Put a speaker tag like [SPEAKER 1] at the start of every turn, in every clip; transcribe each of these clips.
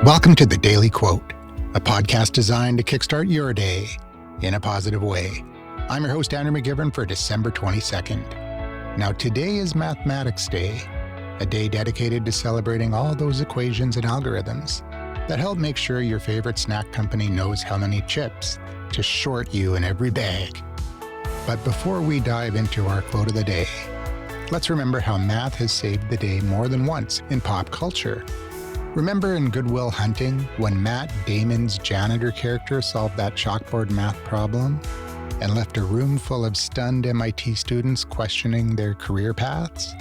[SPEAKER 1] Welcome to the Daily Quote, a podcast designed to kickstart your day in a positive way. I'm your host, Andrew McGivern, for December 22nd. Now, today is Mathematics Day, a day dedicated to celebrating all those equations and algorithms that help make sure your favorite snack company knows how many chips to short you in every bag. But before we dive into our quote of the day, let's remember how math has saved the day more than once in pop culture. Remember in Good Will Hunting when Matt Damon's janitor character solved that chalkboard math problem and left a room full of stunned MIT students questioning their career paths?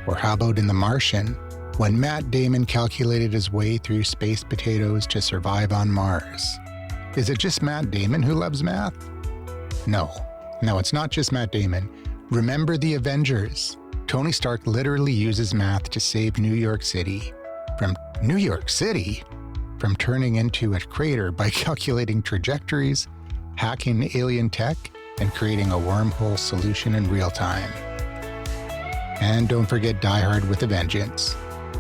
[SPEAKER 1] Or how about in The Martian when Matt Damon calculated his way through space potatoes to survive on Mars? Is it just Matt Damon who loves math? No, it's not just Matt Damon. Remember the Avengers. Tony Stark literally uses math to save New York City. From turning into a crater by calculating trajectories, hacking alien tech, and creating a wormhole solution in real time. And don't forget Die Hard with a Vengeance.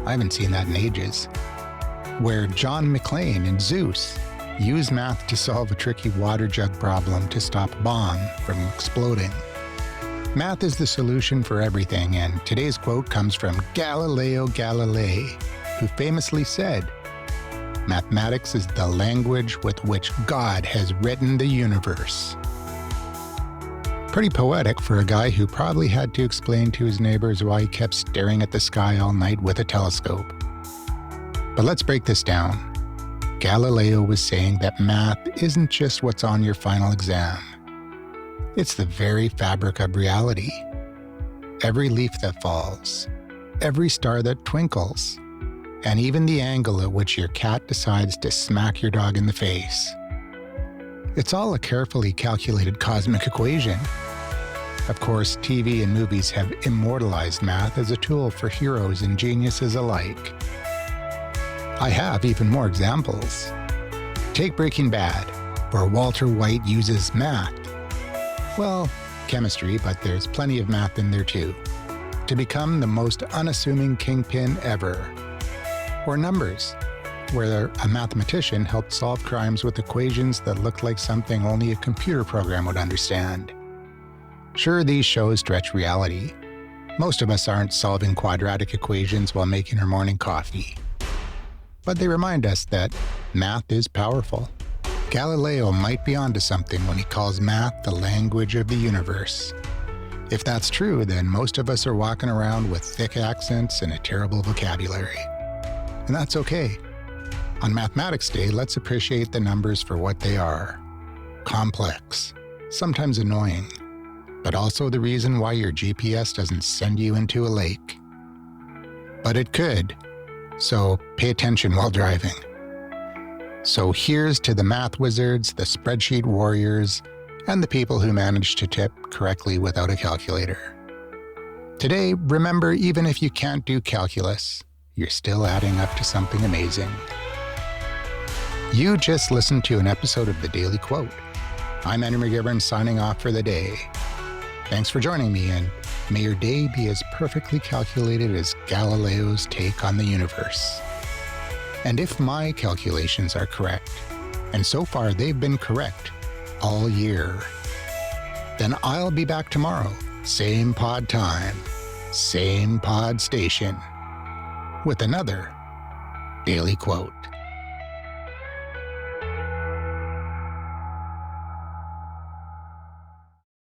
[SPEAKER 1] I haven't seen that in ages. Where John McClane and Zeus use math to solve a tricky water jug problem to stop a bomb from exploding. Math is the solution for everything, and today's quote comes from Galileo Galilei, who famously said, "Mathematics is the language with which God has written the universe." Pretty poetic for a guy who probably had to explain to his neighbors why he kept staring at the sky all night with a telescope. But let's break this down. Galileo was saying that math isn't just what's on your final exam. It's the very fabric of reality. Every leaf that falls, every star that twinkles, and even the angle at which your cat decides to smack your dog in the face. It's all a carefully calculated cosmic equation. Of course, TV and movies have immortalized math as a tool for heroes and geniuses alike. I have even more examples. Take Breaking Bad, where Walter White uses math. Well, chemistry, but there's plenty of math in there too, to become the most unassuming kingpin ever. Or numbers, where a mathematician helped solve crimes with equations that looked like something only a computer program would understand. Sure, these shows stretch reality. Most of us aren't solving quadratic equations while making our morning coffee. But they remind us that math is powerful. Galileo might be onto something when he calls math the language of the universe. If that's true, then most of us are walking around with thick accents and a terrible vocabulary. And that's okay. On Mathematics Day, let's appreciate the numbers for what they are. Complex, sometimes annoying, but also the reason why your GPS doesn't send you into a lake. But it could, so pay attention while driving. So here's to the math wizards, the spreadsheet warriors, and the people who manage to tip correctly without a calculator. Today, remember, even if you can't do calculus, you're still adding up to something amazing. You just listened to an episode of The Daily Quote. I'm Andrew McGivern signing off for the day. Thanks for joining me, and may your day be as perfectly calculated as Galileo's take on the universe. And if my calculations are correct, and so far they've been correct all year, then I'll be back tomorrow, same pod time, same pod station, with another Daily Quote.